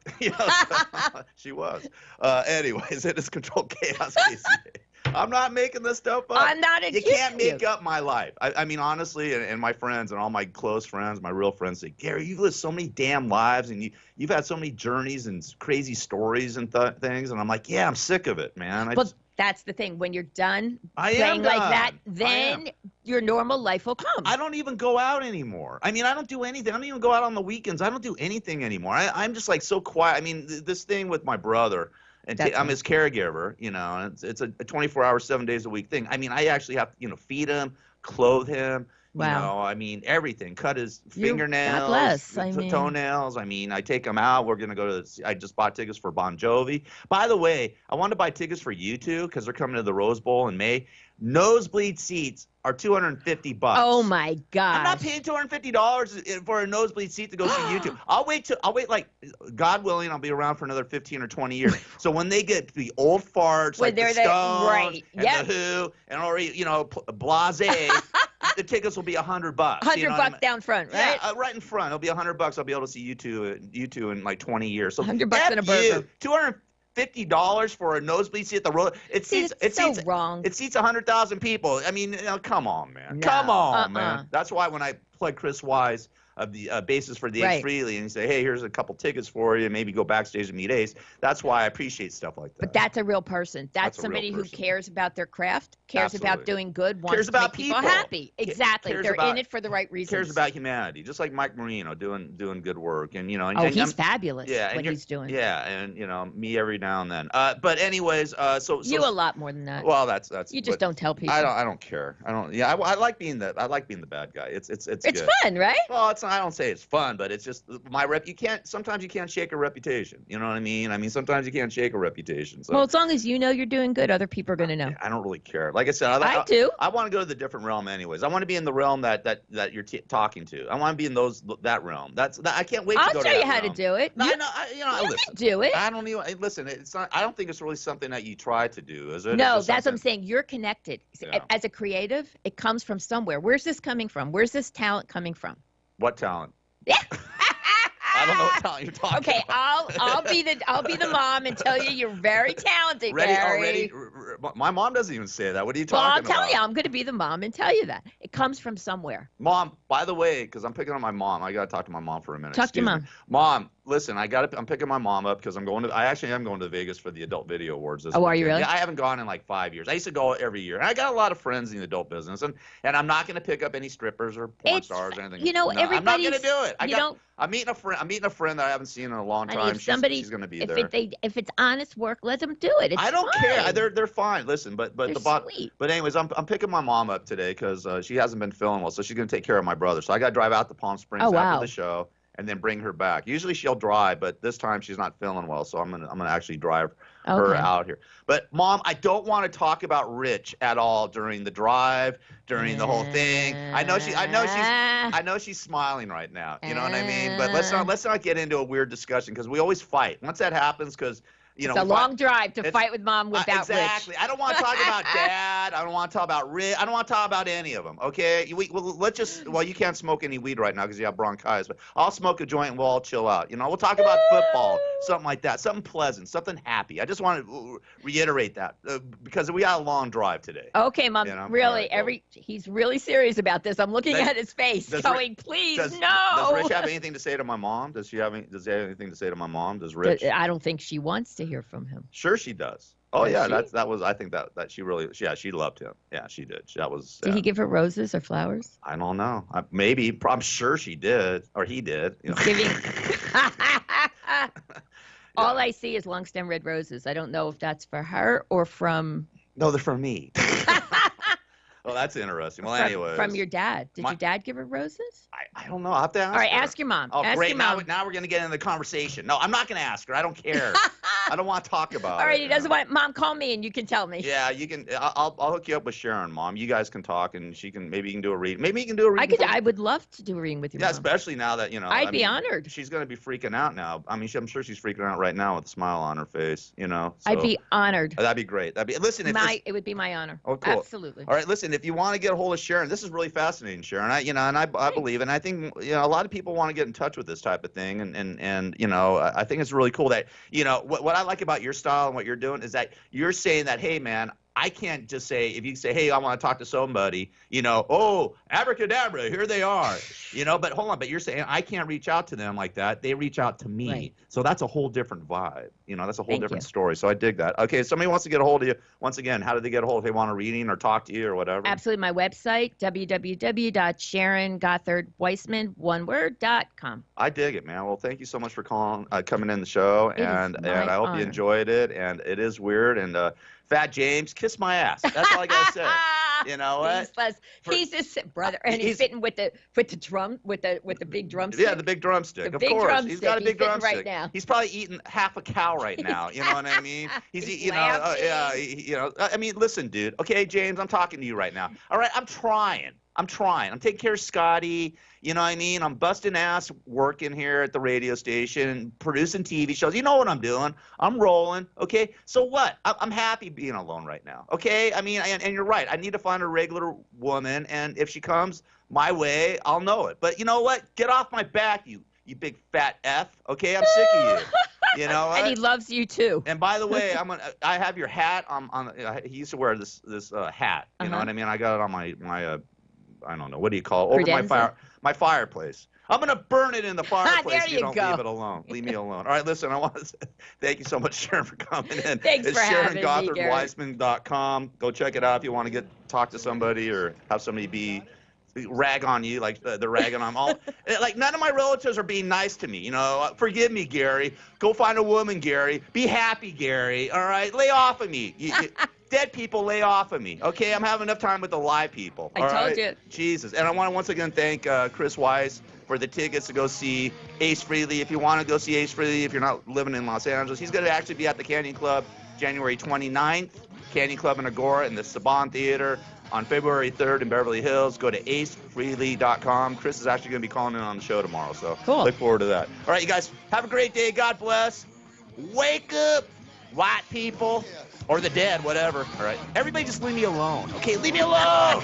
She was. Anyways, it is Controlled Chaos, KCAA. I'm not making this stuff up. I'm not You can't make up my life. I mean, honestly, and my friends and all my close friends, my real friends say, Gary, you've lived so many damn lives, and you've had so many journeys and crazy stories and things. And I'm like, yeah, I'm sick of it, man. But that's the thing. When you're done playing done. like that, then your normal life will come. I don't even go out anymore. I mean, I don't do anything. I don't even go out on the weekends. I don't do anything anymore. I'm just like so quiet. I mean, this thing with my brother. And I'm his caregiver, you know, and it's a 24-hour, 7 days a week thing. I mean, I actually have to, you know, feed him, clothe him, you know, I mean, everything. Cut his fingernails, toenails. I mean, I take him out. We're going to go to I just bought tickets for Bon Jovi. By the way, I wanted to buy tickets for you two because they're coming to the Rose Bowl in May. Nosebleed seats are $250. Oh my God! I'm not paying $250 for a nosebleed seat to go see YouTube. I'll wait like God willing, I'll be around for another 15 or 20 years. So when they get the old farts like the Stones and the Who and already, you know, Blase, the tickets will be $100. $100 down front, right? Yeah, right in front. It'll be $100. I'll be able to see YouTube in like 20 years. So $100 and a burger. $250 for a nosebleed seat at the road. It seats wrong. It seats 100,000 people. I mean, you know, come on, man. No. Come on, man. That's why when I played Chris Wise of the basis for the Ace Freely, and you say, hey, here's a couple tickets for you, maybe go backstage and meet Ace. That's why I appreciate stuff like that. But that's a real person. That's a somebody real who cares about their craft, cares about doing good, wants cares to make about people happy. Exactly. They're in it for the right reasons. Cares about humanity, just like Mike Marino doing good work, and you know. He's fabulous. Yeah, what he's doing. Yeah, and you know me every now and then. But anyways, so you a lot more than that. Well, that's you just don't tell people. I don't care. I don't. Yeah, I like being the bad guy. It's good. Fun, right? Well, it's not, I don't say it's fun, but it's just my rep. Sometimes you can't shake a reputation. You know what I mean? I mean, sometimes you can't shake a reputation. So. Well, as long as you know you're doing good, other people are going to know. I don't really care. Like I said, I do. I want to go to the different realm, anyways. I want to be in the realm that you're talking to. I want to be in that realm. I can't wait to go to that realm. I'll show you how to do it. No, you can do it. I don't even listen. It's not. I don't think it's really something that you try to do, is it? No, that's what I'm saying. You're connected. Yeah. As a creative, it comes from somewhere. Where's this coming from? Where's this talent coming from? What talent? Yeah. I don't know what talent you're talking about. Okay, I'll be the mom and tell you you're very talented, Gary. My mom doesn't even say that. What are you talking about? Well, I'll tell you. I'm going to be the mom and tell you that. It comes from somewhere. Mom, by the way, because I'm picking on my mom. I got to talk to my mom for a minute. Talk to your mom. Mom, listen, I'm picking my mom up because I actually am going to Vegas for the Adult Video Awards this weekend. Are you really? Yeah, I haven't gone in like 5 years. I used to go every year. And I got a lot of friends in the adult business. And I'm not going to pick up any strippers or porn stars or anything. You know, I'm not going to do it. I'm meeting a friend that I haven't seen in a long time. She's going to be there. If it's honest work, let them do it. I don't care. They're fine. Listen, but anyways, I'm picking my mom up today because she hasn't been feeling well, so she's going to take care of my brother. So I got to drive out to Palm Springs after the show and then bring her back. Usually she'll drive, but this time she's not feeling well, so I'm gonna actually drive her out here. But Mom, I don't want to talk about Rich at all during the drive, during the whole thing. I know she's smiling right now. You know what I mean? But let's not get into a weird discussion because we always fight. Once that happens, because it's a long drive to fight with Mom without exactly. Rich. I don't want to talk about Dad. I don't want to talk about Rich. I don't want to talk about any of them. Okay? You can't smoke any weed right now because you have bronchitis. But I'll smoke a joint and we'll all chill out. You know, we'll talk about football, something like that, something pleasant, something happy. I just want to reiterate that because we got a long drive today. Okay, Mom. You know? Really, he's really serious about this. I'm looking at his face, going, "Please, no." Does Rich have anything to say to my mom? Does he have anything to say to my mom? Does Rich? I don't think she wants to hear from him. Sure she does. Oh yeah, that was I think that she really she loved him. Yeah, she did. That was. Did he give her roses or flowers? I don't know. Maybe. I'm sure she did, or he did. You know. Giving. All I see is long stem red roses. I don't know if that's for her or from. No, they're for me. Well, that's interesting. Well, anyway. From your dad. Did your dad give her roses? I don't know. I'll have to ask All right, her. ask your mom. Oh, ask great. your mom. Now we're going to get into the conversation. No, I'm not going to ask her. I don't care. I don't want to talk about it. All right, he doesn't want. Mom, call me and you can tell me. Yeah, you can. I'll hook you up with Sharon, Mom. You guys can talk, and maybe you can do a read. Maybe you can do a reading. I would love to do a reading with you. Yeah, Mom. especially now that I'd be honored. She's going to be freaking out now. I mean, I'm sure she's freaking out right now with a smile on her face. So, I'd be honored. That'd be great. Listen. It would be my honor. Oh, cool. Absolutely. All right, listen. If you want to get a hold of Sharon, this is really fascinating, Sharon. I believe, and I think a lot of people want to get in touch with this type of thing, and I think it's really cool that what I like about your style and what you're doing is that you're saying that, hey, man, I can't just say, if you say, hey, I want to talk to somebody, oh, abracadabra, here they are, but hold on, but you're saying I can't reach out to them like that. They reach out to me. Right. So that's a whole different vibe. That's a whole different story. So I dig that. Okay, if somebody wants to get a hold of you, once again, how do they get a hold if they want a reading or talk to you or whatever? Absolutely. My website, www.SharonGothardOneWord.com. I dig it, man. Well, thank you so much for coming in the show, and I hope you enjoyed it. And it is weird, and Fat James, kiss my ass. That's all I gotta say. You know what? He's just brother, and he's fitting with the drum with the big drumstick. Yeah, the big drumstick. Of course, he's got a big drumstick right now. He's probably eating half a cow right now. You know what I mean? He's I mean, listen, dude. Okay, James, I'm talking to you right now. All right, I'm trying. I'm taking care of Scotty. You know what I mean? I'm busting ass working here at the radio station, producing TV shows. You know what I'm doing. I'm rolling, okay? So what? I'm happy being alone right now, okay? I mean, and you're right. I need to find a regular woman, and if she comes my way, I'll know it. But you know what? Get off my back, you big fat F, okay? I'm sick of you. You know what? And he loves you too. And by the way, I have your hat on he used to wear this hat. You know what I mean? I got it on my I don't know, what do you call it? Over my fireplace. I'm going to burn it in the fireplace if you don't leave it alone. Leave me alone. All right, listen, I want to say thank you so much, Sharon, for coming in. Thanks for having me, Gary. SharonGothardWeissman.com. Go check it out if you want to talk to somebody or have somebody rag on you like they're ragging on all. Like, none of my relatives are being nice to me. Forgive me, Gary. Go find a woman, Gary. Be happy, Gary. All right? Lay off of me. Dead people, lay off of me. Okay, I'm having enough time with the live people. I told you. Jesus. And I want to once again thank Chris Weiss for the tickets to go see Ace Frehley. If you want to go see Ace Frehley, if you're not living in Los Angeles, he's going to actually be at the Canyon Club January 29th, Canyon Club in Agora in the Saban Theater on February 3rd in Beverly Hills. Go to acefrehley.com. Chris is actually going to be calling in on the show tomorrow, so look forward to that. All right, you guys, have a great day. God bless. Wake up, white people. Or the dead, whatever. All right. Everybody just leave me alone. Okay, leave me alone.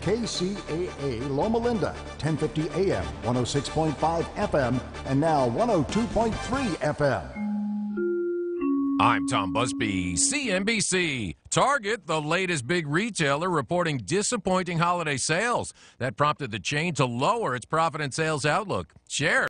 KCAA Loma Linda, 1050 AM, 106.5 FM, and now 102.3 FM. I'm Tom Busby, CNBC. Target, the latest big retailer, reporting disappointing holiday sales. That prompted the chain to lower its profit and sales outlook. Shares